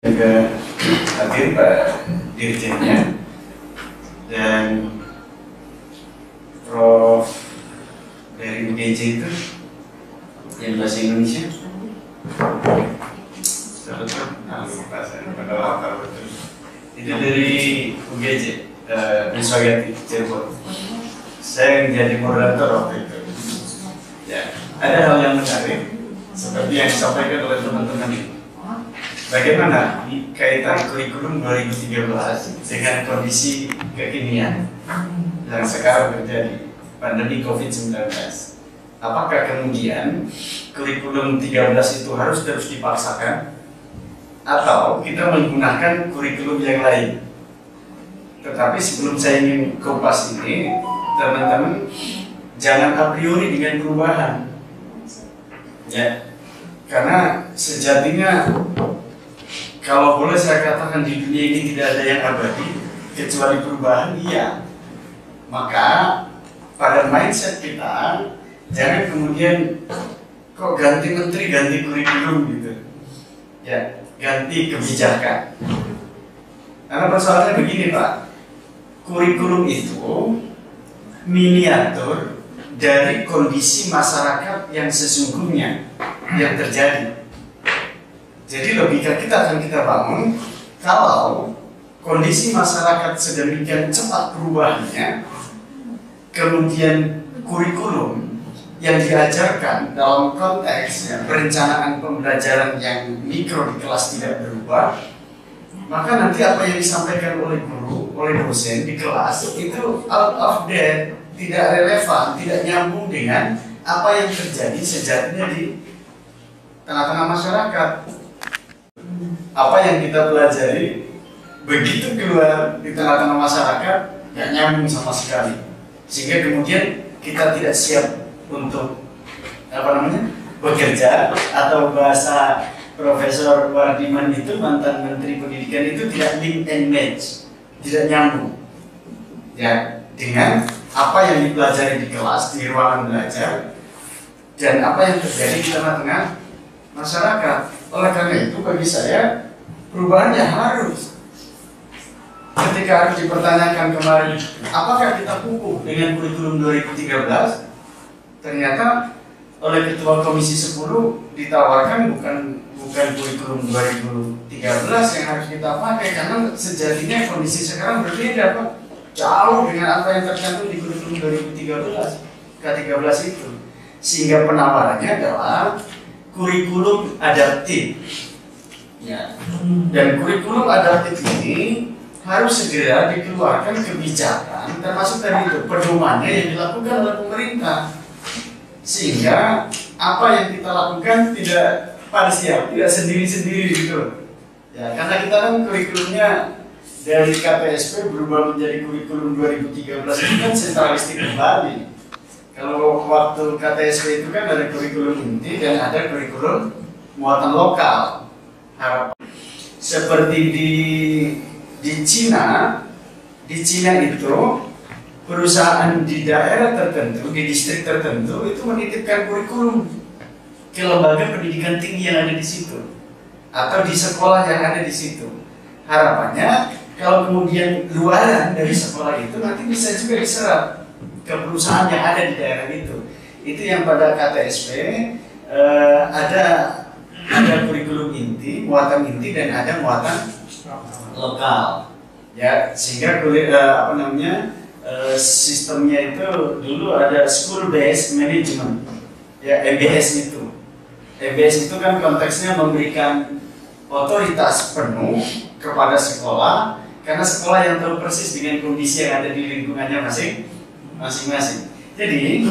juga hadir Pak Dirjennya dan Prof dari UGJ itu yang bahasa Indonesia. Itu dari UGJ, Wiswagati Cirebon. Saya yang jadi moderator waktu itu. Ya, ada hal yang menarik seperti yang disampaikan oleh teman-teman ini. Bagaimana kaitan kurikulum 2013 dengan kondisi kekinian yang sekarang terjadi, pandemi COVID-19? Apakah kemudian kurikulum 13 itu harus terus dipaksakan atau kita menggunakan kurikulum yang lain? Tetapi sebelum saya ingin kupas ini, teman-teman jangan a priori dengan perubahan, ya, karena sejatinya kalau boleh saya katakan di dunia ini tidak ada yang abadi kecuali perubahan, iya. Maka pada mindset kita jangan kemudian kok ganti menteri, ganti kurikulum gitu, ya, ganti kebijakan. Karena persoalannya begini Pak, kurikulum itu miniatur dari kondisi masyarakat yang sesungguhnya yang terjadi. Jadi logika kita akan kita bangun kalau kondisi masyarakat sedemikian cepat perubahannya, kemudian kurikulum yang diajarkan dalam konteks perencanaan pembelajaran yang mikro di kelas tidak berubah, maka nanti apa yang disampaikan oleh guru, oleh dosen di kelas itu out of date, tidak relevan, tidak nyambung dengan apa yang terjadi sejatinya di tengah-tengah masyarakat. Apa yang kita pelajari begitu keluar di tengah-tengah masyarakat nggak nyambung sama sekali, sehingga kemudian kita tidak siap untuk bekerja, atau bahasa Profesor Wardiman itu, mantan Menteri Pendidikan itu, tidak link and match, tidak nyambung ya dengan apa yang dipelajari di kelas, di ruangan belajar, dan apa yang terjadi di tengah-tengah masyarakat. Oleh karena itu bagi saya perubahannya harus, ketika harus dipertanyakan kemarin apakah kita kukuh dengan kurikulum 2013, ternyata oleh Ketua Komisi 10 ditawarkan bukan kurikulum 2013 yang harus kita pakai, karena sejatinya kondisi sekarang berbeda Pak, jauh dengan apa yang tercantum di kurikulum 2013 K13 itu, sehingga penawarannya adalah kurikulum adaptif, ya. Dan kurikulum adaptif ini harus segera dikeluarkan kebijakan, termasuk tadi itu pedomannya yang dilakukan oleh pemerintah, sehingga apa yang kita lakukan tidak parsial, tidak sendiri-sendiri gitu, ya. Karena kita kan kurikulumnya dari KPSP berubah menjadi kurikulum 2013 itu kan sentralistik kembali. Kalau waktu KTSP itu kan ada kurikulum inti dan ada kurikulum muatan lokal. Seperti di Cina itu perusahaan di daerah tertentu, di distrik tertentu itu menitipkan kurikulum ke lembaga pendidikan tinggi yang ada di situ atau di sekolah yang ada di situ. Harapannya kalau kemudian luaran dari sekolah itu nanti bisa juga diserap ke perusahaan yang ada di daerah itu. Itu yang pada KTSP ada kurikulum inti, muatan inti, dan ada muatan lokal, ya. Sehingga sistemnya itu dulu ada school based management, ya, MBS itu. MBS itu kan konteksnya memberikan otoritas penuh kepada sekolah, karena sekolah yang tahu persis dengan kondisi yang ada di lingkungannya masing-masing. Jadi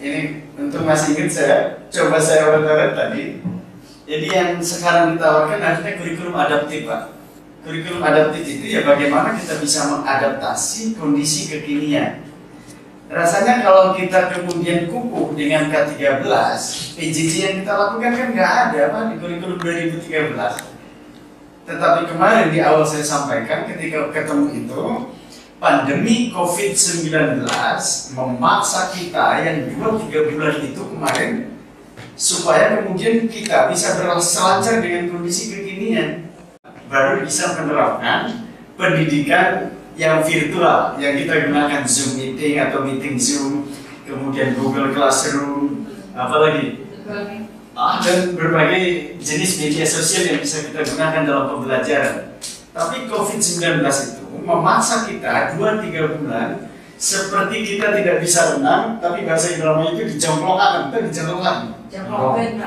ini untuk masih ingat, saya urut tadi. Jadi yang sekarang ditawarkan artinya kurikulum adaptif Pak. Kurikulum adaptif itu ya bagaimana kita bisa mengadaptasi kondisi kekinian. Rasanya kalau kita kemudian kukuh dengan K13, PJJ yang kita lakukan kan nggak ada Pak di kurikulum 2013. Tetapi kemarin di awal saya sampaikan ketika ketemu itu, pandemi COVID-19 memaksa kita yang 2-3 bulan itu kemarin supaya kemudian kita bisa berselancar dengan kondisi kekinian, baru bisa menerapkan pendidikan yang virtual yang kita gunakan, Zoom meeting atau meeting Zoom, kemudian Google Classroom, apalagi dan berbagai jenis media sosial yang bisa kita gunakan dalam pembelajaran. Tapi COVID-19 itu memaksa kita 2-3 bulan seperti kita tidak bisa renang, tapi bahasa Indonesia itu dijongkokkan,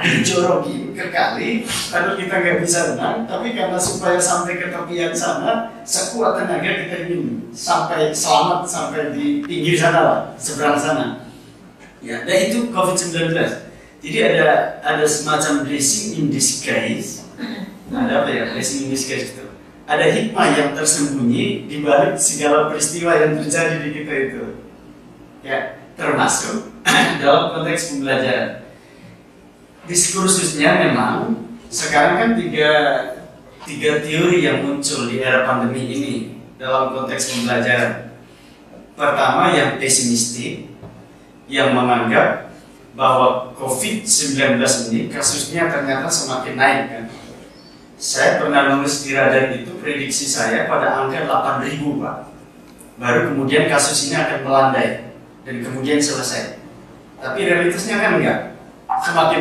dijoroki ke kali, lalu kita nggak bisa renang, tapi karena supaya sampai ke tepian sana, sekuat tenaga kita ingin sampai selamat sampai di pinggir sana lah, seberang sana. Ya, dan itu COVID-19. Jadi ada semacam blessing in disguise. Ada apa ya blessing in disguise itu? Ada hikmah yang tersembunyi di balik segala peristiwa yang terjadi di kita itu. Ya, termasuk dalam konteks pembelajaran. Diskursusnya memang sekarang kan tiga teori yang muncul di era pandemi ini dalam konteks pembelajaran. Pertama yang pesimistik, yang menganggap bahwa COVID-19 ini kasusnya ternyata semakin naik kan. Saya pernah nulis di Radar itu prediksi saya pada angka 8.000 Pak. Baru kemudian kasus ini akan melandai dan kemudian selesai. Tapi realitasnya kan enggak. Semakin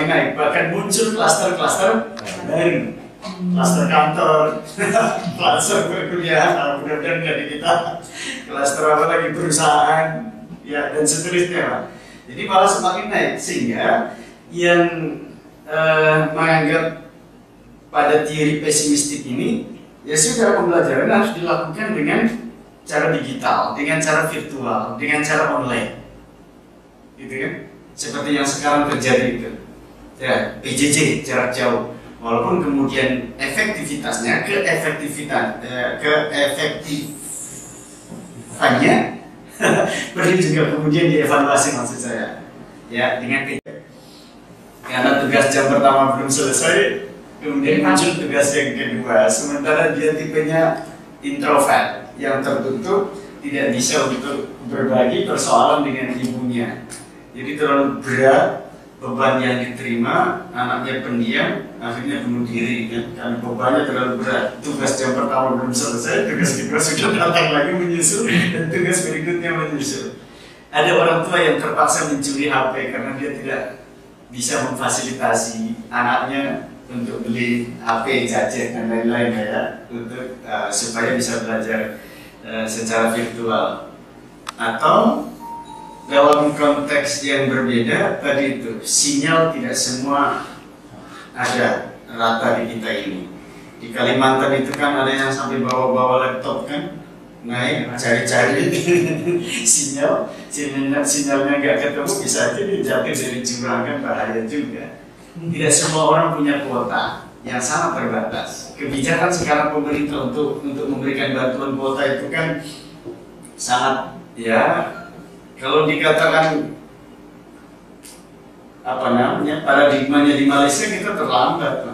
naik, bahkan muncul klaster-klaster baru. Klaster kantor, klaster perkuliahan, mudah-mudahan dari kita, klaster apa lagi perusahaan, ya dan seterusnya Pak. Jadi malah semakin naik sehingga yang menganggap pada teori pesimistik ini ya sudah pembelajaran harus dilakukan dengan cara digital, dengan cara virtual, dengan cara online, gitu kan? Seperti yang sekarang terjadi itu, ya PJJ jarak jauh, walaupun kemudian keefektifannya perlu juga kemudian dievaluasi maksud saya, ya dengan karena tugas jam pertama belum selesai. Kemudian muncul tugas yang kedua, sementara dia tipenya introvert yang tertutup, tidak bisa untuk berbagi persoalan dengan ibunya. Jadi terlalu berat beban yang diterima, anaknya pendiam, akhirnya bunuh diri kan? Karena bebannya terlalu berat. Tugas jam pertama belum selesai, tugas kedua sudah datang lagi menyusul, dan tugas berikutnya menyusul. Ada orang tua yang terpaksa mencuri HP karena dia tidak bisa memfasilitasi anaknya untuk beli HP, gadget dan lain-lain ya, untuk supaya bisa belajar secara virtual. Atau dalam konteks yang berbeda tadi itu, sinyal tidak semua ada rata di kita ini. Di Kalimantan itu kan ada yang sampai bawa-bawa laptop kan, naik cari-cari sinyalnya nggak ketemu, bisa aja dijatuh dari jurang kan, bahaya juga. Tidak semua orang punya kuota yang sangat terbatas. Kebijakan sekarang pemerintah untuk memberikan bantuan kuota itu kan sangat, ya kalau dikatakan apa namanya paradigmanya di Malaysia kita terlambat.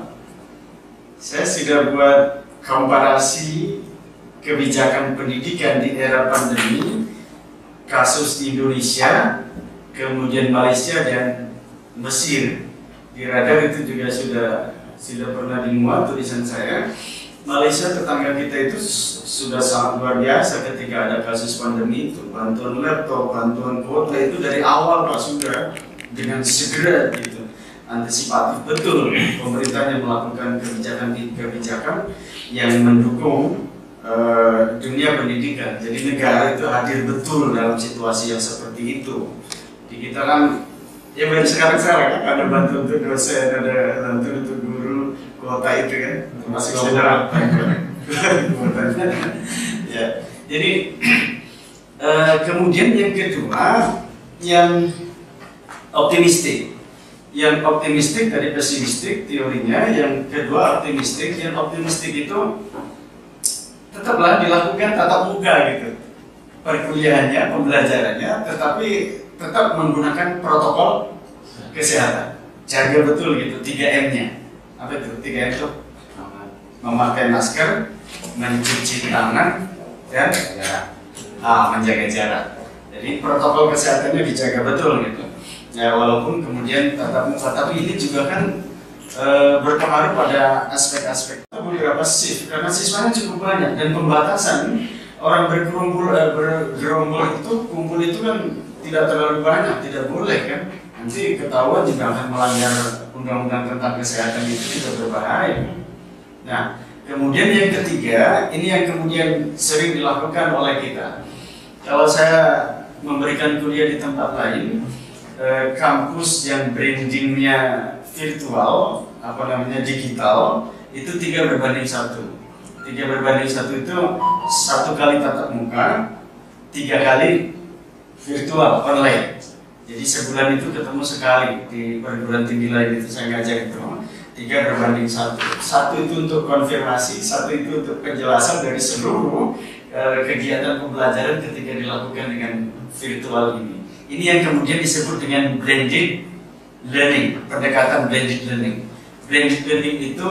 Saya sudah buat komparasi kebijakan pendidikan di era pandemi, kasus di Indonesia, kemudian Malaysia dan Mesir. Di Radar itu juga sudah pernah dimuat tulisan saya. Malaysia tetangga kita itu sudah sangat luar biasa ketika ada kasus pandemi itu, bantuan laptop, bantuan kuota itu dari awal Pak sudah dengan segera gitu, antisipatif betul pemerintahnya melakukan kebijakan yang mendukung dunia pendidikan. Jadi negara itu hadir betul dalam situasi yang seperti itu. Di kita kan ya baru sekarang kan ada bantuan untuk dosen, ada bantuan untuk guru, kuota itu kan termasuk saudara ya. Jadi kemudian yang kedua yang optimistik dari pesimistik teorinya, yang kedua optimistik. Yang optimistik itu tetaplah dilakukan tatap muka gitu perkuliahannya, pembelajarannya, tetapi tetap menggunakan protokol kesehatan, jaga betul gitu 3M-nya. Apa itu 3M itu? Memakai masker, mencuci tangan, dan menjaga jarak. Jadi protokol kesehatannya dijaga betul gitu. Ya walaupun kemudian tatap muka, tapi ini juga kan berpengaruh pada aspek-aspek beberapa shift karena siswanya cukup banyak dan pembatasan orang bergerombol itu kumpul itu kan tidak terlalu banyak, tidak boleh kan, nanti ketahuan juga akan melanggar undang-undang tentang kesehatan itu juga berbahaya. Nah kemudian yang ketiga ini yang kemudian sering dilakukan oleh kita. Kalau saya memberikan kuliah di tempat lain, kampus yang brandingnya virtual, apa namanya digital, itu 3:1. 3:1 itu 1 kali tatap muka, 3 kali virtual online. Jadi sebulan itu ketemu sekali di perguruan tinggi lain itu saya ngajar itu 3:1. 1 itu untuk konfirmasi, 1 itu untuk penjelasan dari seluruh kegiatan pembelajaran ketika dilakukan dengan virtual ini. Ini yang kemudian disebut dengan blended learning, pendekatan blended learning. Blended learning itu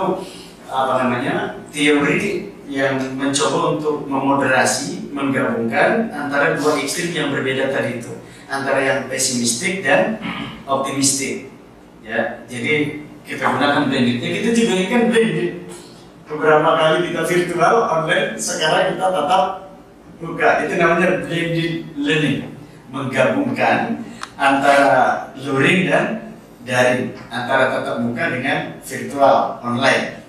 apa namanya? Teori yang mencoba untuk memoderasi, menggabungkan antara dua ekstrim yang berbeda tadi itu, antara yang pesimistik dan optimistik. Ya, jadi kita gunakan blended. Ya, kita juga ini kan blended. Beberapa kali kita virtual, online, sekarang kita tatap muka. Itu namanya blended learning, menggabungkan antara luring dan daring, antara tatap muka dengan virtual online.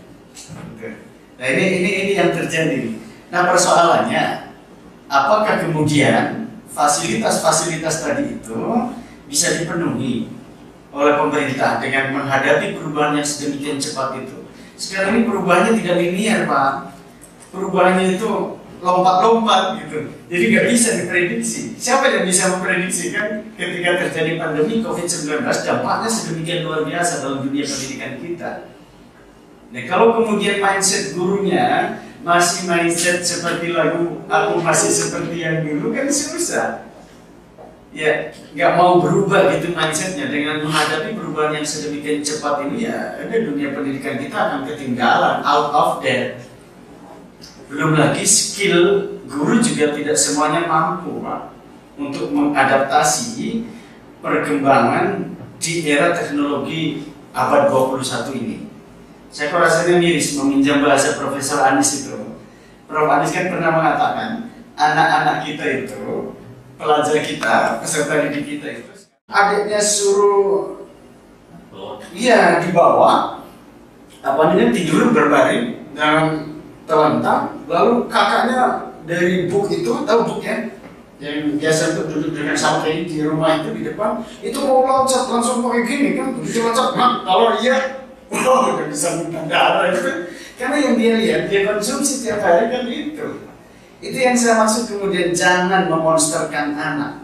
Nah ini yang terjadi. Nah persoalannya, apakah kemudian fasilitas-fasilitas tadi itu bisa dipenuhi oleh pemerintah dengan menghadapi perubahan yang sedemikian cepat itu? Sekarang ini perubahannya tidak linear, Pak. Perubahannya itu lompat-lompat gitu. Jadi nggak bisa diprediksi. Siapa yang bisa memprediksi kan ketika terjadi pandemi COVID-19 dampaknya sedemikian luar biasa dalam dunia pendidikan kita. Nah kalau kemudian mindset gurunya masih mindset seperti lagu aku masih seperti yang dulu kan susah. Ya nggak mau berubah gitu mindsetnya dengan menghadapi perubahan yang sedemikian cepat ini, ya ada dunia pendidikan kita akan ketinggalan, out of date. Belum lagi skill guru juga tidak semuanya mampu, Pak, untuk mengadaptasi perkembangan di era teknologi abad 21 ini. Saya kok rasanya miris meminjam bahasa Profesor Anies itu. Prof. Anies kan pernah mengatakan anak-anak kita itu, pelajar kita, peserta didik kita itu, adiknya suruh di bawah, apa namanya, tidur berbaring dan telentang, lalu kakaknya dari buk itu, tahu buk ya, yang biasa untuk duduk dengan santai di rumah itu di depan, itu mau loncat langsung pakai gini kan, begitu loncat, kalau iya, udah bisa muntah darah itu, karena yang dia lihat, dia konsumsi tiap hari kan itu. Itu yang saya maksud kemudian jangan memonsterkan anak.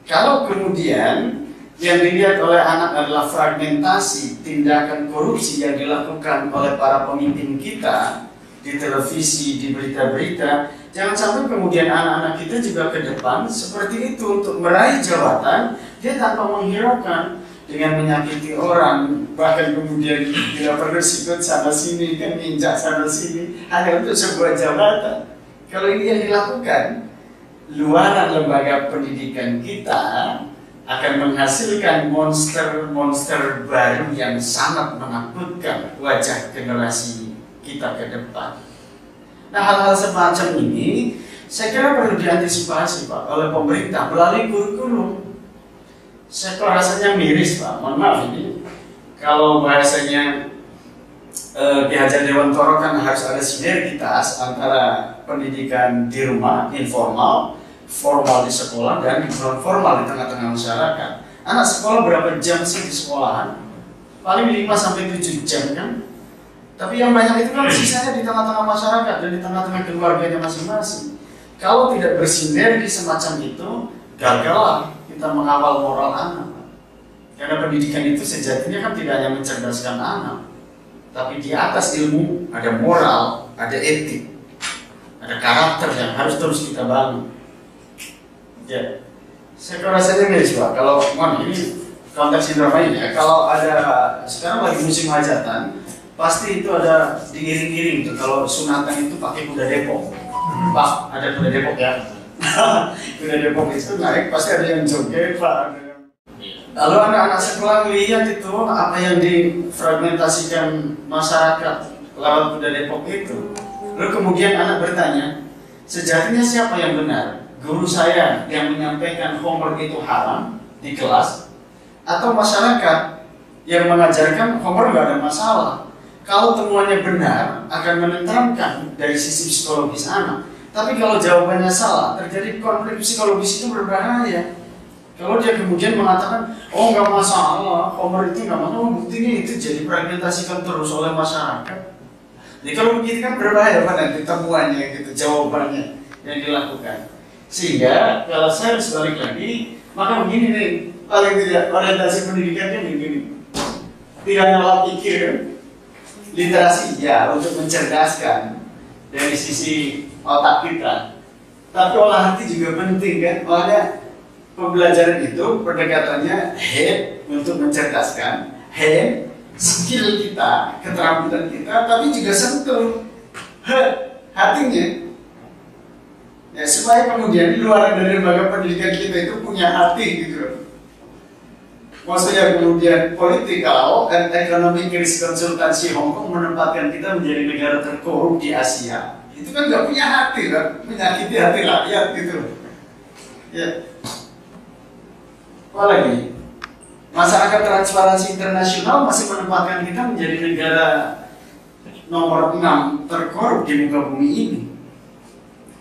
Kalau kemudian yang dilihat oleh anak adalah fragmentasi tindakan korupsi yang dilakukan oleh para pemimpin kita di televisi, di berita-berita, jangan sampai kemudian anak-anak kita juga ke depan seperti itu untuk meraih jabatan, dia tanpa menghiraukan dengan menyakiti orang, bahkan kemudian bila perlu sikut sana sini, kan injak sana sini, hanya untuk sebuah jabatan. Kalau ini yang dilakukan, luaran lembaga pendidikan kita akan menghasilkan monster-monster baru yang sangat menakutkan wajah generasi kita ke depan. Nah, hal-hal semacam ini saya kira perlu diantisipasi, Pak, oleh pemerintah melalui kurikulum. Saya kok rasanya miris, Pak, mohon maaf ini, kalau bahasanya Ki Hajar Dewantoro kan harus ada sinergitas antara pendidikan di rumah, informal, formal di sekolah, dan non formal di tengah-tengah masyarakat. Anak sekolah berapa jam sih di sekolahan? Paling 5-7 jam kan? Tapi yang banyak itu kan sisanya di tengah-tengah masyarakat dan di tengah-tengah keluarganya masing-masing. Kalau tidak bersinergi semacam itu, gagallah kita mengawal moral anak. Karena pendidikan itu sejatinya kan tidak hanya mencerdaskan anak, tapi di atas ilmu ada moral, ada etik, ada karakter yang harus terus kita bangun. Ya, saya rasanya miris, Pak. Kalau ini konteks drama ini ya, kalau ada sekarang lagi musim hajatan, pasti itu ada diiring-iring tuh. Kalau sunatan itu pakai kuda Depok, Pak, ada kuda Depok ya. Kuda Depok itu naik, pasti ada yang joget, Pak. Ada yang Lalu anak-anak sekolah lihat itu apa yang difragmentasikan masyarakat lewat Pemuda Depok itu. Lalu kemudian anak bertanya, sejatinya siapa yang benar? Guru saya yang menyampaikan homework itu haram di kelas, atau masyarakat yang mengajarkan homework nggak ada masalah? Kalau temuannya benar, akan menenteramkan dari sisi psikologis anak. Tapi kalau jawabannya salah, terjadi konflik psikologis itu berbahaya. Kalau dia kemudian mengatakan, oh nggak masalah, homework itu nggak masalah, buktinya itu jadi fragmentasikan terus oleh masyarakat. Jadi kalau begitu kan berbahaya pada temuannya gitu, jawabannya yang dilakukan. Sehingga kalau saya harus balik lagi, maka begini nih, paling tidak orientasi pendidikannya begini. Tidak hanya pikir, literasi ya untuk mencerdaskan dari sisi otak kita, tapi olah hati juga penting kan. Makanya pembelajaran itu pendekatannya head untuk mencerdaskan, head skill kita, keterampilan kita, tapi juga sentuh hatinya. Ya, supaya kemudian di luar dari lembaga pendidikan kita itu punya hati gitu. Maksudnya kemudian politik kalau dan ekonomi krisis konsultansi Hong Kong menempatkan kita menjadi negara terkorup di Asia, itu kan nggak punya hati kan, menyakiti hati rakyat gitu. Ya. Apalagi masyarakat transparansi internasional masih menempatkan kita menjadi negara nomor 6 terkorup di muka bumi ini.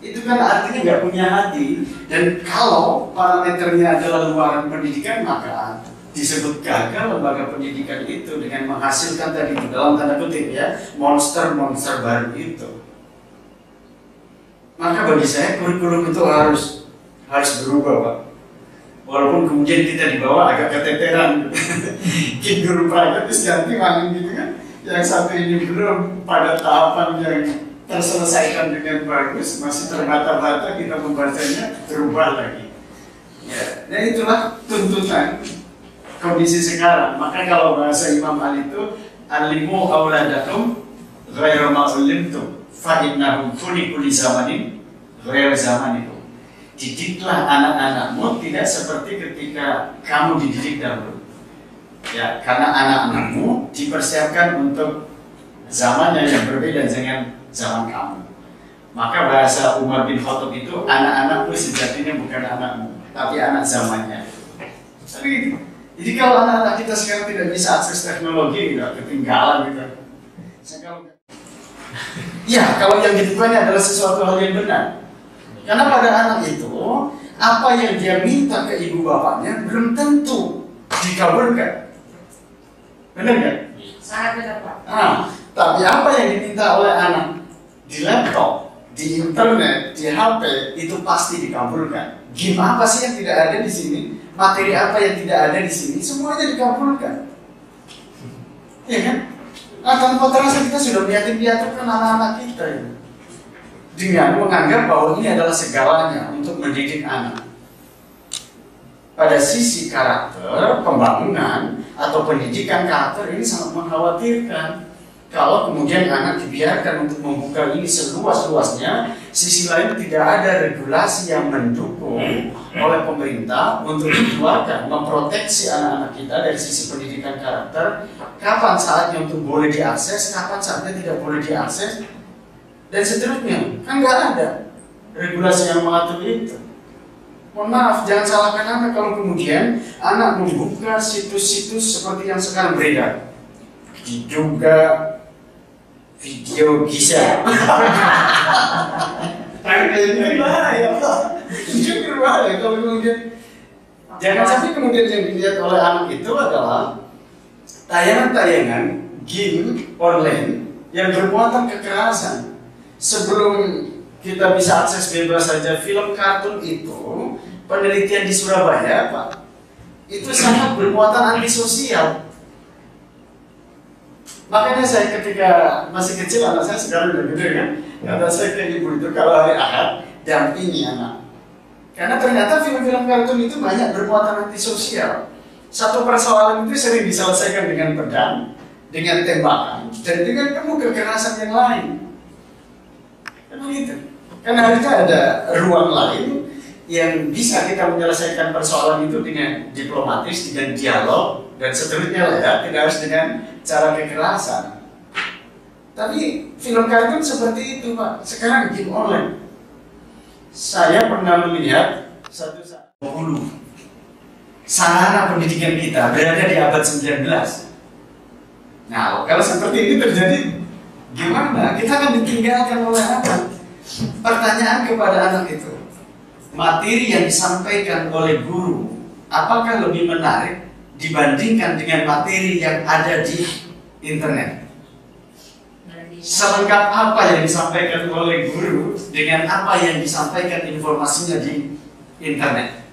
Itu kan artinya nggak punya hati. Dan kalau parameternya adalah luaran pendidikan, maka disebut gagal lembaga pendidikan itu dengan menghasilkan tadi dalam tanda kutip ya monster-monster baru itu. Maka bagi saya kurikulum itu harus berubah, Pak. Walaupun kemudian kita dibawa agak keteteran, gitu. Guru private terus ganti maling gitu kan. Yang satu ini belum pada tahapan yang terselesaikan dengan bagus, masih terbata-bata, kita membacanya berubah lagi. Ya, dan itulah tuntutan kondisi sekarang. Maka kalau bahasa Imam Ali itu alimu auladakum ghairu ma'ulimtum fa innahum khuliqu li zamanin ghairu zamanikum. Didiklah anak-anakmu tidak seperti ketika kamu dididik dahulu. Ya, karena anak-anakmu dipersiapkan untuk zamannya yang berbeda dengan zaman kamu. Maka bahasa Umar bin Khattab itu anak-anakmu sejatinya bukan anakmu, tapi anak zamannya. Tapi gitu. Jadi kalau anak-anak kita sekarang tidak bisa akses teknologi, tidak ketinggalan gitu. Ya, kalau yang ditemukan adalah sesuatu hal yang benar. Karena pada anak itu, apa yang dia minta ke ibu bapaknya belum tentu dikabulkan. Benar nggak? Sangat benar, Pak. Tapi apa yang diminta oleh anak di laptop, di internet, di HP itu pasti dikabulkan. Game apa sih yang tidak ada di sini? Materi apa yang tidak ada di sini? Semuanya dikabulkan. Ya kan? Tanpa terasa kita sudah meyakinkan anak-anak kita ya. Dengan menganggap bahwa ini adalah segalanya untuk mendidik anak. Pada sisi karakter, pembangunan atau pendidikan karakter ini sangat mengkhawatirkan. Kalau kemudian anak dibiarkan untuk membuka ini seluas-luasnya, sisi lain tidak ada regulasi yang mendukung oleh pemerintah untuk dikeluarkan, memproteksi anak-anak kita dari sisi pendidikan karakter. Kapan saatnya untuk boleh diakses, kapan saatnya tidak boleh diakses, dan seterusnya. Kan nggak ada regulasi yang mengatur itu. Mohon maaf, jangan salahkan anak kalau kemudian anak membuka situs-situs seperti yang sekarang beredar. Diduga video gisa. Ini bahaya, jujur bahaya kalau kemudian. Jangan sampai kemudian yang dilihat oleh anak itu adalah tayangan-tayangan game online yang bermuatan kekerasan. Sebelum kita bisa akses bebas saja film kartun itu, penelitian di Surabaya, Pak, itu sangat bermuatan antisosial. Makanya saya ketika masih kecil, anak saya sekarang udah gede kan, kata saya ke ibu itu kalau hari Ahad dampingi anak. Karena ternyata film-film kartun itu banyak bermuatan antisosial. Satu persoalan itu sering diselesaikan dengan pedang, dengan tembakan, dan dengan penuh kekerasan yang lain. Kan begitu. Kan harusnya ada ruang lain yang bisa kita menyelesaikan persoalan itu dengan diplomatis, dengan dialog dan seterusnya lah ya, tidak harus dengan cara kekerasan. Tapi film kartun seperti itu Pak. Sekarang game online. Saya pernah melihat satu saat 20 sarana pendidikan kita berada di abad 19. Nah, kalau seperti ini terjadi, gimana? Kita akan ditinggalkan oleh anak. Pertanyaan kepada anak itu, materi yang disampaikan oleh guru, apakah lebih menarik dibandingkan dengan materi yang ada di internet? Selengkap apa yang disampaikan oleh guru dengan apa yang disampaikan informasinya di internet?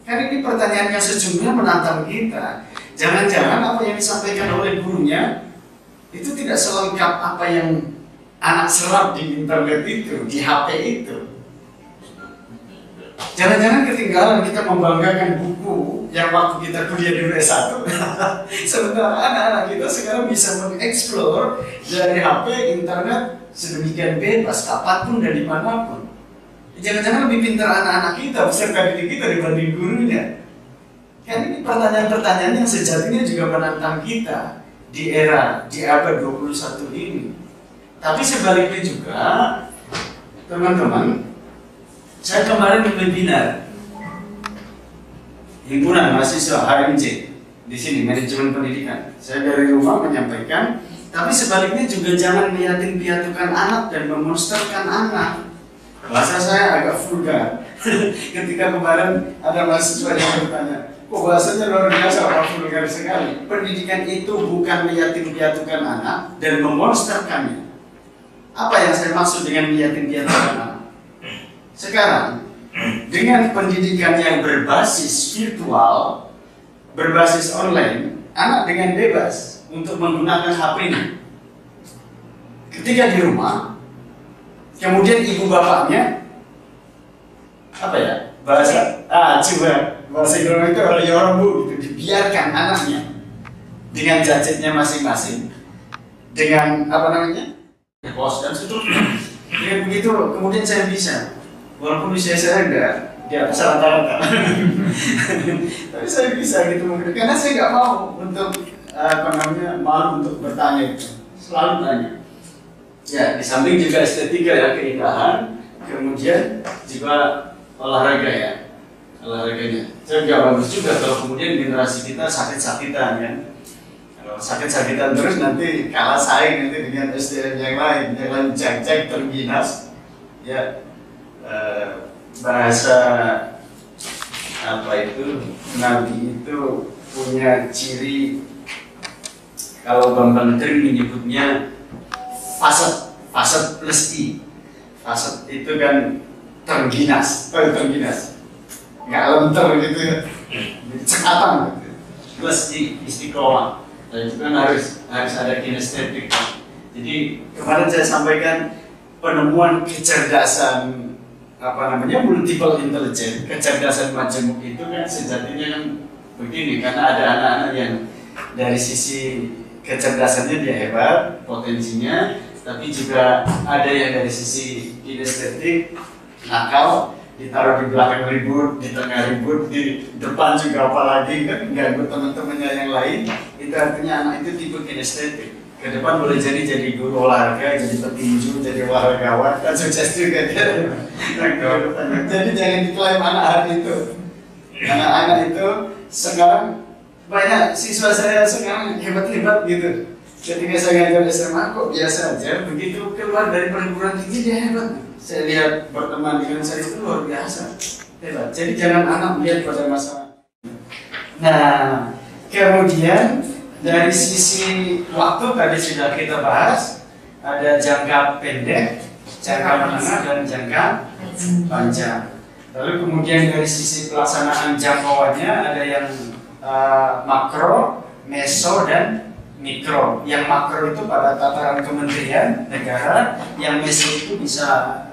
Kan ini pertanyaan yang sejujurnya menantang kita. Jangan-jangan apa yang disampaikan oleh gurunya itu tidak selengkap apa yang anak serap di internet itu, di HP itu. Jangan-jangan ketinggalan kita membanggakan buku yang waktu kita kuliah di S1. Sementara anak-anak kita sekarang bisa mengeksplor dari HP, internet sedemikian bebas, kapanpun dan dimanapun. Jangan-jangan lebih pintar anak-anak kita, peserta didik kita dibanding gurunya. Kan ini pertanyaan-pertanyaan yang sejatinya juga menantang kita di era, di abad 21 ini. Tapi sebaliknya juga, teman-teman, saya kemarin webinar himpunan mahasiswa HMJ di sini, manajemen pendidikan. Saya dari rumah menyampaikan, tapi sebaliknya juga jangan meyatim-piatukan anak dan memonsterkan anak. Bahasa saya agak vulgar. Ketika kemarin ada mahasiswa yang bertanya, kok bahasanya luar biasa, Pak, vulgar sekali. Pendidikan itu bukan meyatim-piatukan anak dan memonsterkannya. Apa yang saya maksud dengan meyatim-piatukan anak? Sekarang, dengan pendidikan yang berbasis virtual, berbasis online, anak dengan bebas untuk menggunakan HP-nya. Ketika di rumah, kemudian ibu bapaknya, apa ya, bahasa Indonesia itu oleh orang bu, gitu, dibiarkan anaknya dengan gadgetnya masing-masing, dengan apa namanya, pos dan seterusnya. Dengan begitu, kemudian saya bisa. Walaupun usia saya enggak di atas rata-rata, tapi saya bisa gitu mungkin. Karena saya nggak mau untuk malu untuk bertanya itu, selalu tanya. Ya, di samping juga estetika ya, keindahan, kemudian juga olahraga ya, olahraganya. Saya nggak bagus juga kalau kemudian generasi kita sakit-sakitan kan. Kalau sakit-sakitan terus nanti kalah saing nanti dengan SDM yang lain cek-cek terginas ya. Bahasa apa itu, Nabi itu punya ciri, kalau Bambang Tring menyebutnya fasad plus i. Fasad itu kan terginas, nggak lentur gitu ya, cekatan gitu. Plus i, istiqomah, dan itu kan harus ada kinestetik. Jadi kemarin saya sampaikan penemuan kecerdasan multiple intelligence, kecerdasan majemuk itu kan sejatinya kan begini, karena ada anak-anak yang dari sisi kecerdasannya dia hebat, potensinya, tapi juga ada yang dari sisi kinestetik, nakal, ditaruh di belakang ribut, di tengah ribut, di depan juga apalagi kan ganggu teman-temannya yang lain. Itu artinya anak itu tipe kinestetik. Ke depan boleh jadi guru olahraga, jadi petinju, jadi olahragawan, kan sukses juga dia. Jadi jangan diklaim anak hari itu. Anak-anak itu sekarang banyak siswa saya sekarang hebat-hebat gitu. Ketika saya ngajar SMA kok biasa aja, begitu keluar dari perguruan tinggi dia hebat. Saya lihat berteman dengan saya itu luar biasa hebat. Jadi jangan anak melihat pada masalah. Nah, kemudian dari sisi waktu tadi sudah kita bahas, ada jangka pendek, jangka menengah dan jangka panjang. Lalu kemudian dari sisi pelaksanaan jangkauannya ada yang makro, meso dan mikro. Yang makro itu pada tataran kementerian negara, yang meso itu bisa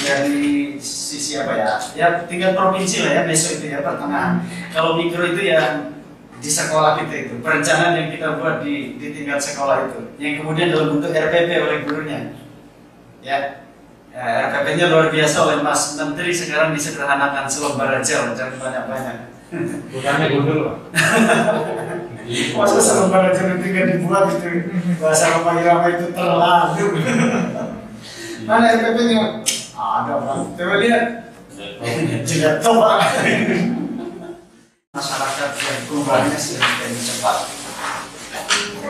dari sisi apa ya? Ya tingkat provinsi lah ya, meso itu ya pertengahan. Kalau mikro itu ya di sekolah kita itu, perencanaan yang kita buat di tingkat sekolah itu, yang kemudian dalam bentuk RPP oleh gurunya, ya. RPP-nya luar biasa oleh Mas Menteri, sekarang disederhanakan selembar aja, jangan banyak-banyak. Bukannya gundul, Pak. Masa selembar aja nanti kan dibuat itu, bahasa Roma Irama itu terlalu. Mana RPP-nya? Ada Pak, coba lihat. Jatuh Pak. Masyarakat yang perubahannya sedemikian cepat.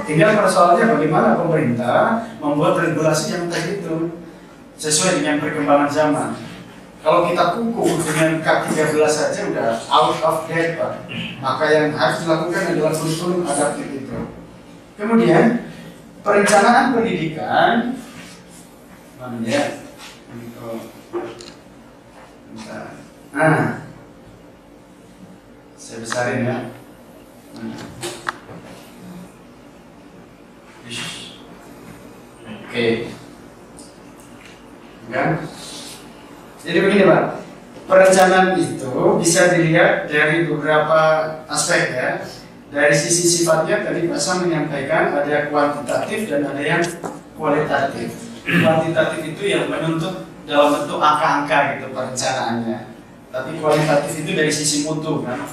Tinggal persoalannya bagaimana pemerintah membuat regulasi yang terhitung sesuai dengan perkembangan zaman. Kalau kita kukuh dengan K13 saja udah out of date Pak. Maka yang harus dilakukan adalah kurikulum adaptif itu. Kemudian perencanaan pendidikan, mana ya? Nah, saya besarin ya. Oke. Kan? Jadi begini Pak, perencanaan itu bisa dilihat dari beberapa aspek ya. Dari sisi sifatnya tadi Pak Sam menyampaikan ada kuantitatif dan ada yang kualitatif. Kuantitatif itu yang menuntut dalam bentuk angka-angka gitu perencanaannya. Tapi kualitatif itu dari sisi mutu kan.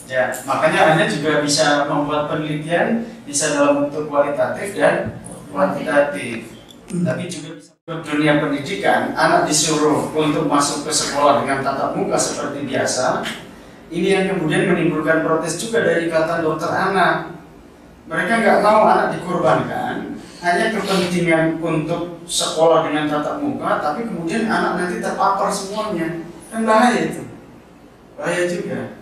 Ya, makanya Anda juga bisa membuat penelitian bisa dalam bentuk kualitatif dan kuantitatif. Tapi juga bisa dunia pendidikan, anak disuruh untuk masuk ke sekolah dengan tatap muka seperti biasa. Ini yang kemudian menimbulkan protes juga dari Ikatan Dokter Anak. Mereka nggak mau anak dikorbankan hanya kepentingan untuk sekolah dengan tatap muka, tapi kemudian anak nanti terpapar semuanya. Kan bahaya itu, bahaya juga.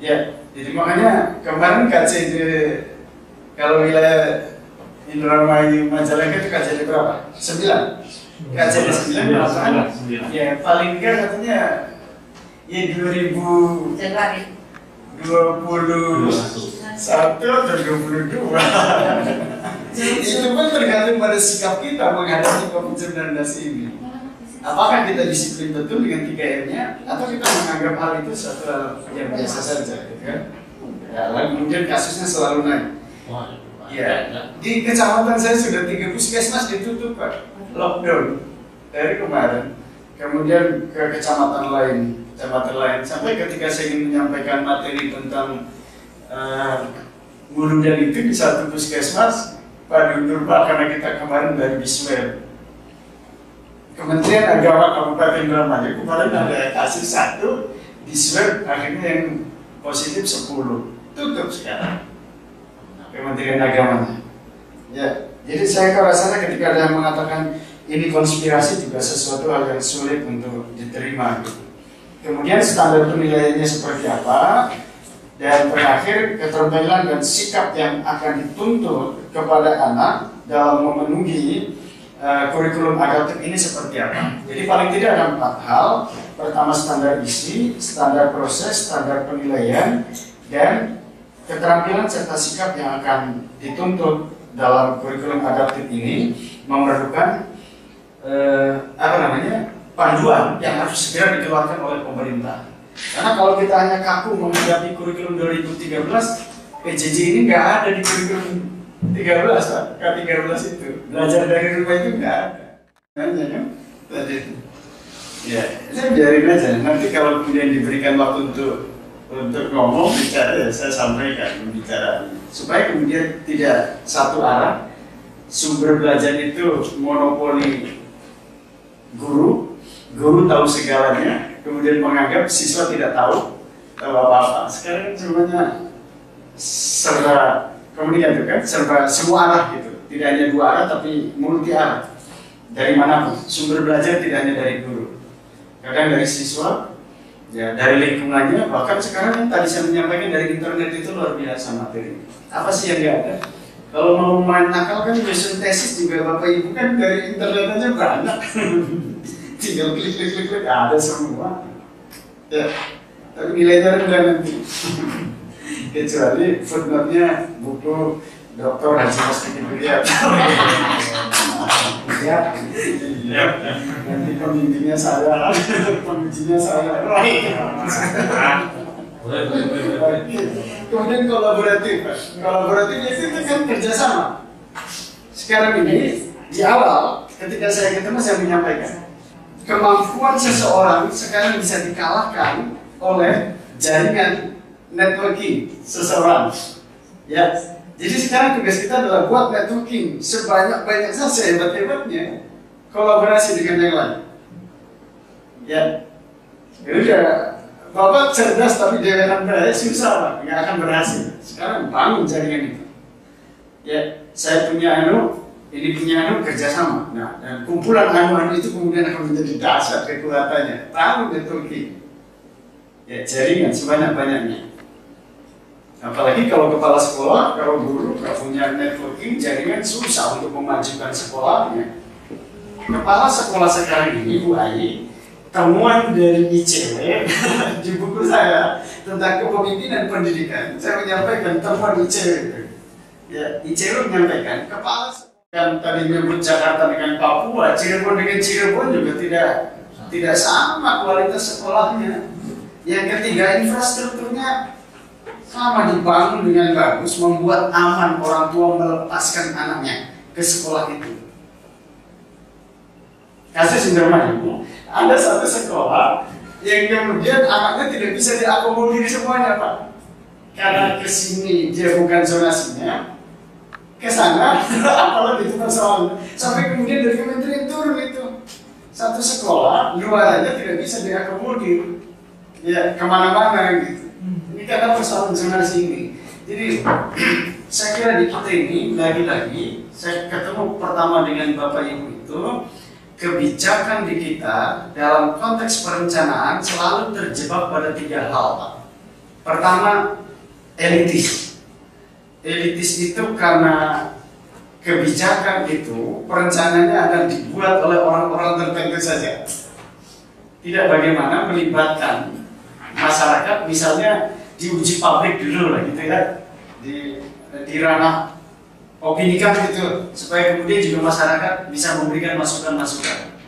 Ya, jadi makanya kemarin KCD kalau wilayah Indramayu Majalengka itu KCD berapa? 9. KCD 9 berapa? Ya paling enggak katanya ya 2021 atau 22. Itu pun tergantung pada sikap kita menghadapi COVID-19 ini. Apakah kita disiplin betul dengan 3M-nya atau kita menganggap hal itu suatu hal yang biasa saja, gitu kan? Ya, lalu kemudian kasusnya selalu naik. Ya, di kecamatan saya sudah 3 puskesmas ditutup Pak, lockdown dari kemarin. Kemudian ke kecamatan lain, sampai ketika saya ingin menyampaikan materi tentang guru dan itu di satu puskesmas, Pak Dundur Pak, karena kita kemarin dari Bisweb. Kementerian Agama Kabupaten Indramayu kemarin ada kasus 1 di swab, akhirnya yang positif 10, tutup sekarang Kementerian Agamanya. Ya, jadi saya rasanya ketika ada yang mengatakan ini konspirasi juga sesuatu hal yang sulit untuk diterima. Gitu. Kemudian standar penilaiannya seperti apa, dan terakhir keterampilan dan sikap yang akan dituntut kepada anak dalam memenuhi kurikulum adaptif ini seperti apa. Jadi paling tidak ada 4 hal. Pertama standar isi, standar proses, standar penilaian, dan keterampilan serta sikap yang akan dituntut dalam kurikulum adaptif ini memerlukan panduan yang harus segera dikeluarkan oleh pemerintah. Karena kalau kita hanya kaku menghadapi kurikulum 2013, PJJ ini nggak ada di kurikulum 13 Pak, K13 itu. Belajar dari rumah itu nggak ada. Hanya kan? Tadi. Ya, saya biarin aja. Nanti kalau kemudian diberikan waktu untuk ngomong, bicara, ya saya sampaikan pembicaraan. Supaya kemudian tidak satu arah, sumber belajar itu monopoli guru tahu segalanya, kemudian menganggap siswa tidak tahu apa-apa. Sekarang semuanya serba kemudian itu kan serba semua arah gitu, tidak hanya 2 arah tapi multi arah. Dari manapun sumber belajar tidak hanya dari guru, kadang dari siswa, ya dari lingkungannya, bahkan sekarang yang tadi saya menyampaikan dari internet itu luar biasa materi. Apa sih yang nggak ada? Kalau mau main nakal kan nyusun tesis juga Bapak Ibu kan dari internet aja banyak. Tinggal klik ada semua. Ya, tapi nilainya rendah nanti. Kecuali footnote-nya buku Dr. Haji Mas Kikiburiat. Ya, nanti pembimbingnya saya, pengujinya saya. Kemudian kolaboratif itu kan kerjasama. Sekarang ini di awal ketika saya ketemu saya menyampaikan kemampuan seseorang sekarang bisa dikalahkan oleh jaringan networking seseorang. Ya, jadi sekarang tugas kita adalah buat networking sebanyak-banyaknya, sehebat-hebatnya, kolaborasi dengan yang lain. Ya, udah, Bapak cerdas tapi dewetan berani susah Pak, nggak akan berhasil. Sekarang bangun jaringan itu. Ya, saya punya ini punya kerjasama. Nah, dan kumpulan anu itu kemudian akan menjadi dasar kekuatannya. Bangun networking. Ya, jaringan sebanyak-banyaknya. Apalagi kalau kepala sekolah, kalau guru nggak punya networking, jaringan susah untuk memajukan sekolahnya. Kepala sekolah sekarang ini, Bu Ayi, temuan dari ICW di buku saya tentang kepemimpinan pendidikan, saya menyampaikan temuan ICW itu. Ya, ICW menyampaikan kepala yang tadi menyebut Jakarta dengan Papua, Cirebon dengan Cirebon juga tidak sama kualitas sekolahnya. Yang ketiga, infrastrukturnya sama dibangun dengan bagus, membuat aman orang tua melepaskan anaknya ke sekolah itu. Kasus Indramayu, ada satu sekolah yang kemudian anaknya tidak bisa diakomodir semuanya Pak, karena kesini dia bukan zonasinya, ke sana apalagi itu persoalan, sampai kemudian dari kementerian turun itu satu sekolah luarannya tidak bisa diakomodir, ya kemana-mana gitu. Ini karena persoalan zonasi ini. Jadi saya kira di kita ini lagi-lagi saya ketemu pertama dengan Bapak Ibu itu, kebijakan di kita dalam konteks perencanaan selalu terjebak pada 3 hal Pak. Pertama, elitis. Elitis itu karena kebijakan itu perencanaannya akan dibuat oleh orang-orang tertentu saja. Tidak bagaimana melibatkan masyarakat, misalnya diuji publik dulu lah gitu ya, di ranah opini kan gitu, supaya kemudian juga masyarakat bisa memberikan masukan-masukan.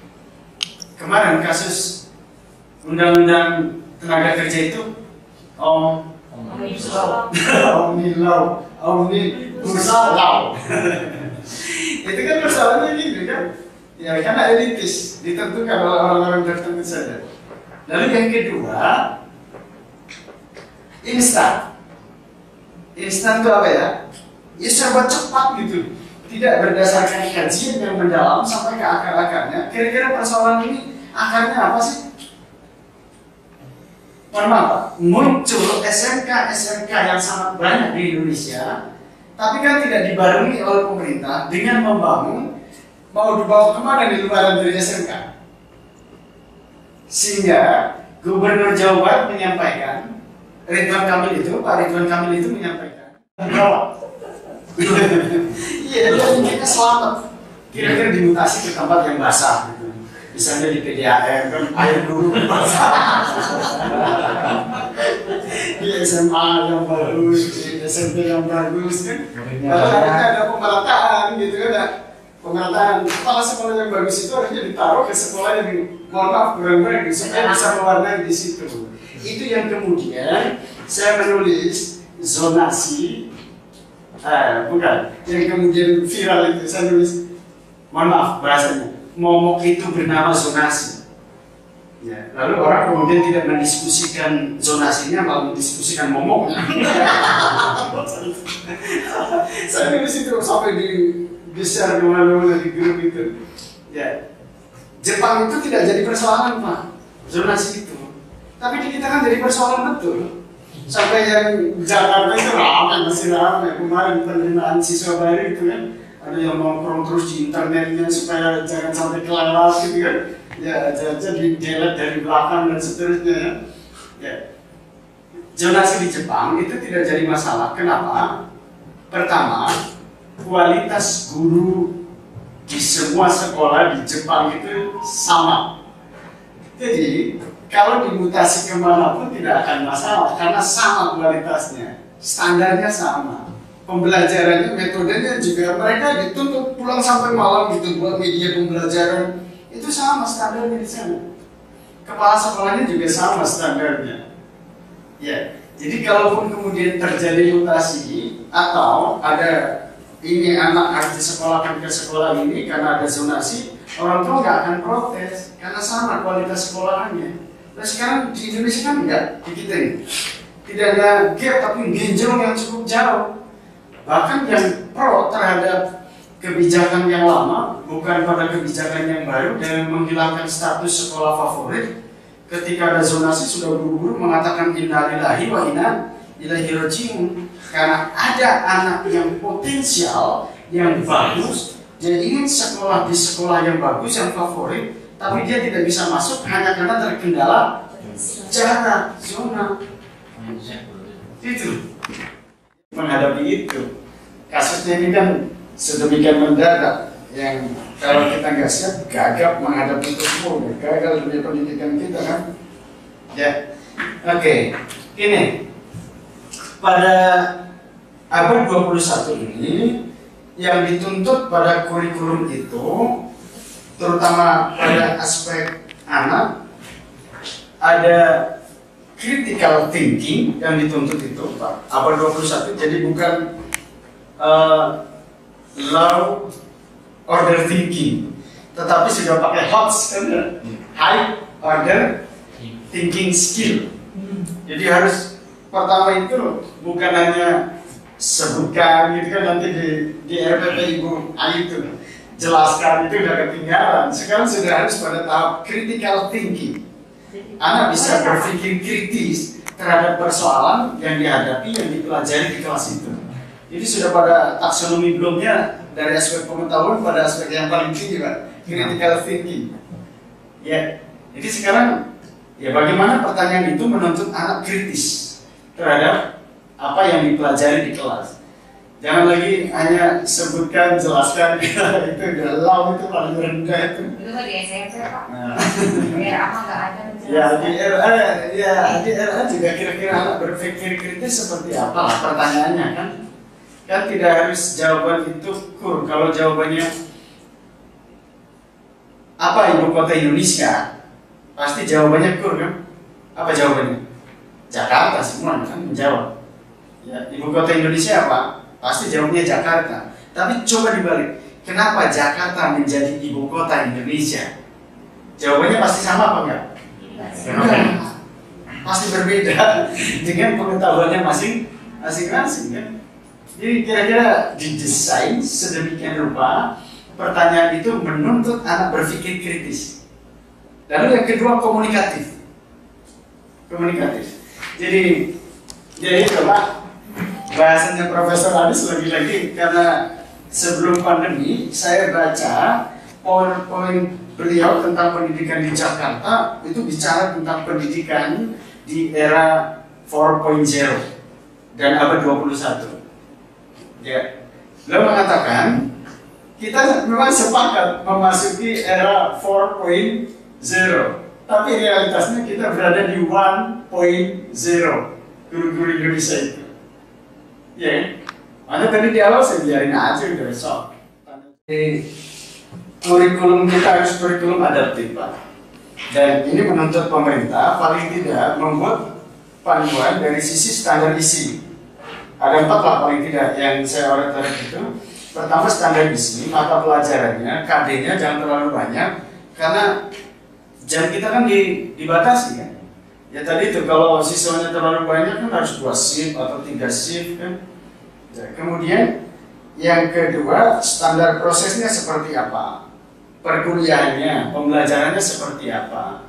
Kemarin kasus undang-undang tenaga kerja itu Omnibus Law. Itu kan persoalannya gitu kan, ya karena elitis ditentukan oleh orang-orang tertentu saja. Lalu yang kedua, instan itu apa ya? Ya serba cepat gitu, tidak berdasarkan kajian yang mendalam sampai ke akar-akarnya. Kira-kira persoalan ini akarnya apa sih? Mohon maaf, muncul SMK yang sangat banyak di Indonesia, tapi kan tidak dibarengi oleh pemerintah dengan membangun, mau dibawa kemana di luar dari SMK. Sehingga Gubernur Jawa Barat menyampaikan, Pak Ridwan Kamil itu menyampaikan, iya, dia inginnya selamat. Kira-kira dimutasi ke tempat yang basah gitu. Misalnya di PDAM kan air dulu basah. Di SMA yang bagus, di SMP yang bagus kan. Kalau ada pemerataan gitu kan, pemerataan kepala sekolah yang bagus itu harusnya ditaruh ke sekolah yang mohon maaf kurang bagus supaya bisa mewarnai di situ. Itu yang kemudian saya menulis zonasi. Bukan, yang kemudian viral itu saya nulis, mohon maaf bahasanya, momok itu bernama zonasi. Ya, lalu orang kemudian tidak mendiskusikan zonasinya, malah mendiskusikan momoknya. Saya nulis itu sampai di share kemana-mana di grup itu. Ya, Jepang itu tidak jadi persoalan Pak, zonasi itu. Tapi di kita kan jadi persoalan betul. Sampai yang Jakarta itu ramai, masih ramai. Kemarin penerimaan siswa baru itu kan, ada yang nongkrong terus di internetnya supaya jangan sampai kelewat gitu kan. Ya, aja di-delete dari belakang dan seterusnya. Ya, zonasi di Jepang itu tidak jadi masalah. Kenapa? Pertama, kualitas guru di semua sekolah di Jepang itu sama. Jadi kalau dimutasi kemana pun tidak akan masalah karena sama kualitasnya, standarnya sama, pembelajarannya, metodenya juga mereka dituntut pulang sampai malam gitu buat media pembelajaran itu sama standarnya di sana. Kepala sekolahnya juga sama standarnya. Ya, jadi kalaupun kemudian terjadi mutasi atau ada ini anak harus disekolahkan ke sekolah ini karena ada zonasi, orang tua nggak akan protes karena sama kualitas sekolahannya. Nah sekarang di Indonesia kan enggak, di kita ini tidak ada gap tapi genjol yang cukup jauh. Bahkan yang pro terhadap kebijakan yang lama bukan pada kebijakan yang baru dengan menghilangkan status sekolah favorit. Ketika ada zonasi sudah buru-buru mengatakan innalillahi wa inna ilaihi raji'un, karena ada anak yang potensial yang bagus, dia ingin sekolah di sekolah yang bagus yang favorit, tapi dia tidak bisa masuk hanya karena terkendala jarak zona. Itu menghadapi itu kasusnya ini kan sedemikian mendadak yang kalau kita nggak siap gagap menghadapi itu semua, gagal dunia pendidikan kita kan. Ya, oke. Ini pada abad 21 ini yang dituntut pada kurikulum itu, terutama pada aspek anak, ada critical thinking yang dituntut itu, Pak. Abad 21, jadi bukan low order thinking, tetapi sudah pakai HOTS kan, high order thinking skill. Jadi harus pertama itu bukan hanya sebutkan gitu kan, nanti di RPP Ibu Ayu itu jelaskan, itu udah ketinggalan. Sekarang sudah harus pada tahap critical thinking. Anak bisa berpikir kritis terhadap persoalan yang dihadapi, yang dipelajari di kelas itu. Jadi sudah pada taksonomi belumnya dari aspek pengetahuan pada aspek yang paling tinggi, Pak, critical thinking. Ya, jadi sekarang ya bagaimana pertanyaan itu menuntut anak kritis terhadap apa yang dipelajari di kelas. Jangan lagi hanya sebutkan, jelaskan, itu udah law, itu paling rendah itu. Itu mah di SMP, Pak. Nah. Di RA mah nggak ada Ya menjelaskan. di RA juga kira-kira anak berpikir kritis seperti apa lah pertanyaannya kan? Kan tidak harus jawaban itu kur. Kalau jawabannya apa ibu kota Indonesia, pasti jawabannya kur kan? Apa jawabannya? Jakarta, semua kan menjawab. Ya, ibu kota Indonesia apa? Pasti jawabnya Jakarta. Tapi coba dibalik, kenapa Jakarta menjadi ibu kota Indonesia? Jawabannya pasti sama apa enggak? Enggak. Pasti berbeda dengan pengetahuannya masing-masing kan? Jadi kira-kira didesain sedemikian rupa pertanyaan itu menuntut anak berpikir kritis. Lalu yang kedua komunikatif. Jadi coba bahasanya Profesor Adis lagi-lagi, karena sebelum pandemi saya baca PowerPoint beliau tentang pendidikan di Jakarta, itu bicara tentang pendidikan di era 4.0 dan abad 21. Ya, beliau mengatakan kita memang sepakat memasuki era 4.0, tapi realitasnya kita berada di 1.0, guru-guru Indonesia itu. Ya, makanya tadi di awal saya biarin aja udah besok. Kurikulum kita harus kurikulum adaptif, Pak. Dan ini menuntut pemerintah paling tidak membuat panduan dari sisi standar isi. Ada 4 lah paling tidak yang saya orek itu. Pertama standar isi, mata pelajarannya, KD-nya jangan terlalu banyak karena jam kita kan dibatasi kan. Ya tadi itu kalau siswanya terlalu banyak kan harus 2 shift atau 3 shift kan. Ya, kemudian yang kedua standar prosesnya seperti apa, perkuliahannya, pembelajarannya seperti apa.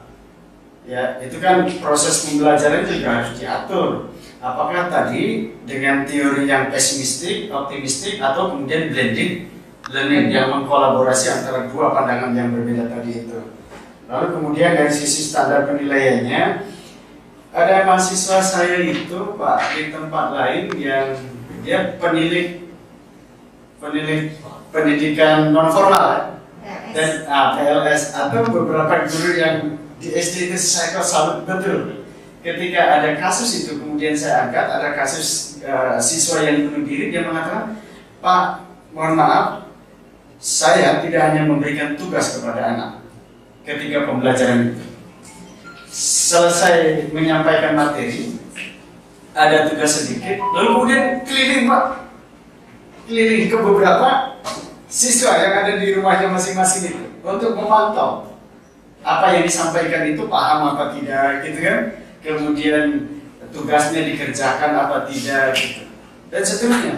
Ya itu kan proses pembelajaran juga harus diatur. Apakah tadi dengan teori yang pesimistik, optimistik, atau kemudian blended learning yang mengkolaborasi antara dua pandangan yang berbeda tadi itu. Lalu kemudian dari sisi standar penilaiannya, ada mahasiswa saya itu Pak di tempat lain yang dia penilai pendidikan non formal dan PLS, atau beberapa guru yang di SD itu saya kok salut betul. Ketika ada kasus itu kemudian saya angkat, ada kasus siswa yang bunuh diri, dia mengatakan, Pak, mohon maaf, saya tidak hanya memberikan tugas kepada anak ketika pembelajaran itu. Selesai menyampaikan materi, ada tugas sedikit, lalu kemudian keliling Pak, keliling ke beberapa siswa yang ada di rumahnya masing-masing itu untuk memantau apa yang disampaikan itu paham apa tidak gitu kan, kemudian tugasnya dikerjakan apa tidak gitu, dan seterusnya.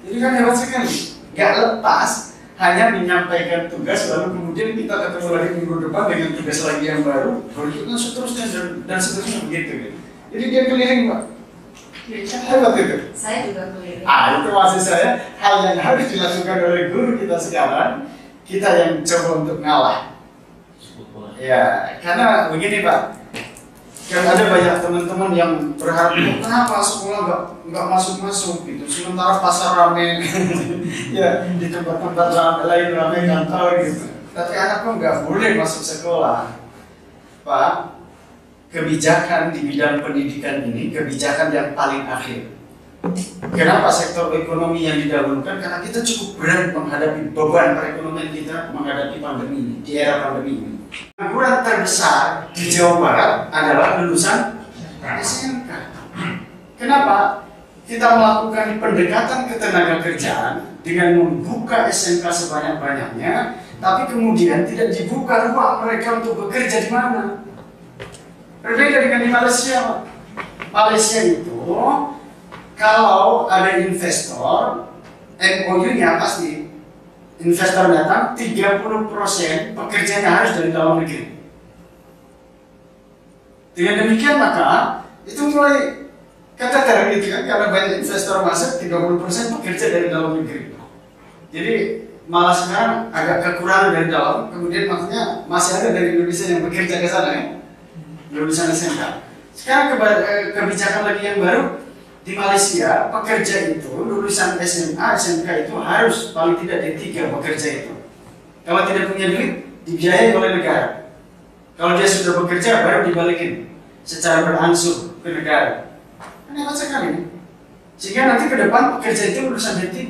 Ini kan hebat sekali, nggak lepas hanya menyampaikan tugas lalu kemudian kita ketemu lagi minggu depan dengan tugas lagi yang baru, berikutnya seterusnya dan seterusnya begitu gitu. Jadi dia keliling Pak. Hebat itu. Saya juga keliling. Itu maksud saya, hal yang harus dilakukan oleh guru kita sekarang, kita yang coba untuk ngalah. Ya, karena begini Pak, kan ada banyak teman-teman yang berharap kenapa sekolah nggak masuk gitu, sementara pasar rame, ya di tempat-tempat lain rame kantor gitu. Tapi anakku nggak boleh masuk sekolah, Pak. Kebijakan di bidang pendidikan ini kebijakan yang paling akhir. Kenapa sektor ekonomi yang didahulukan? Karena kita cukup berat menghadapi beban perekonomian kita menghadapi pandemi ini, di era pandemi ini. Pengangguran terbesar di Jawa Barat adalah lulusan SMK. Kenapa? Kita melakukan pendekatan ketenaga kerjaan dengan membuka SMK sebanyak-banyaknya, tapi kemudian tidak dibuka ruang mereka untuk bekerja di mana. Berbeda dengan di Malaysia. Malaysia itu kalau ada investor, MOU-nya pasti investor datang 30% pekerjanya harus dari dalam negeri. Dengan demikian maka itu mulai kata gitu kan, karena banyak investor masuk 30% pekerja dari dalam negeri. Jadi malah sekarang agak kekurangan dari dalam, kemudian maksudnya masih ada dari Indonesia yang bekerja ke sana ya. Lulusan SMK. Sekarang kebijakan lagi yang baru di Malaysia, pekerja itu lulusan SMA, SMK itu harus paling tidak D3 bekerja itu. Kalau tidak punya duit, dibiayai oleh negara. Kalau dia sudah bekerja, baru dibalikin secara berangsur ke negara. Kan hebat sekali. Sehingga nanti ke depan pekerja itu lulusan D3.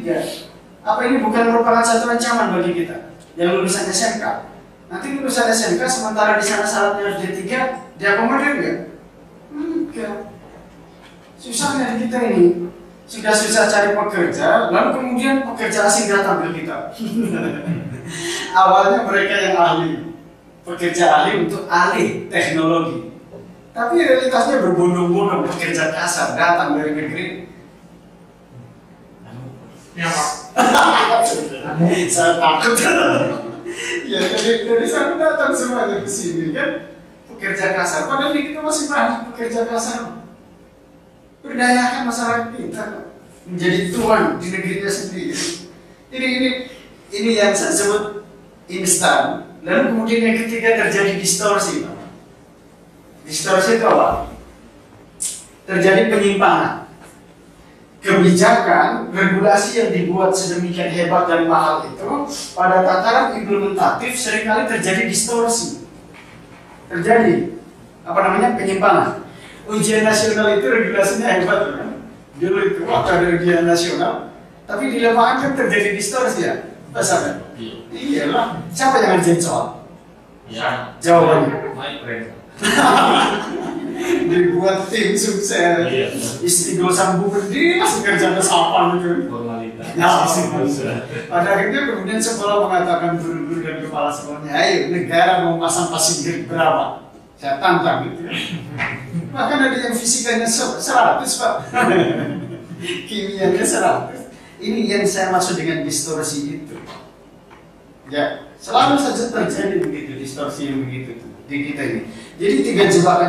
Apa ini bukan merupakan satu ancaman bagi kita yang lulusan SMK? Nanti lulusan SMK sementara di sana syaratnya harus D3, diakomodir nggak? Enggak. Susahnya kita ini. Sudah susah cari pekerja, lalu kemudian pekerja asing datang ke kita. Awalnya mereka yang ahli, pekerja ahli untuk ahli teknologi. Tapi realitasnya berbondong-bondong pekerja kasar datang dari negeri. Ya Pak. Saya takut. Ya dari sana datang semuanya ke sini kan, pekerja kasar. Padahal kita masih banyak pekerja kasar. Berdayakan masyarakat kita menjadi tuan di negerinya sendiri. Ini yang saya sebut instan. Lalu kemudian yang ketiga terjadi distorsi. Distorsi itu apa? Terjadi penyimpangan. Kebijakan, regulasi yang dibuat sedemikian hebat dan mahal itu pada tataran implementatif seringkali terjadi distorsi. Terjadi penyimpangan. Ujian nasional itu regulasinya hebat kan? Dulu itu waktu ada ujian nasional, tapi di lapangan kan terjadi distorsi ya, pasal. Iyalah, siapa yang ngerjain soal? Ya. Jawabannya. Naik keren. Dibuat tim sukses. Iya. Istiqomah sambu berdiri masih kerja kesapan gitu. Formalitas. Pada akhirnya kemudian sekolah mengatakan guru-guru dan kepala sekolahnya, ayo negara mau pasang passing grade berapa? Saya tantang gitu. Bahkan ada yang fisikanya 100 Pak. Kimianya 100. Ini yang saya maksud dengan distorsi itu. Ya, selalu saja terjadi begitu, distorsi yang begitu di kita ini. Jadi 3 jebakan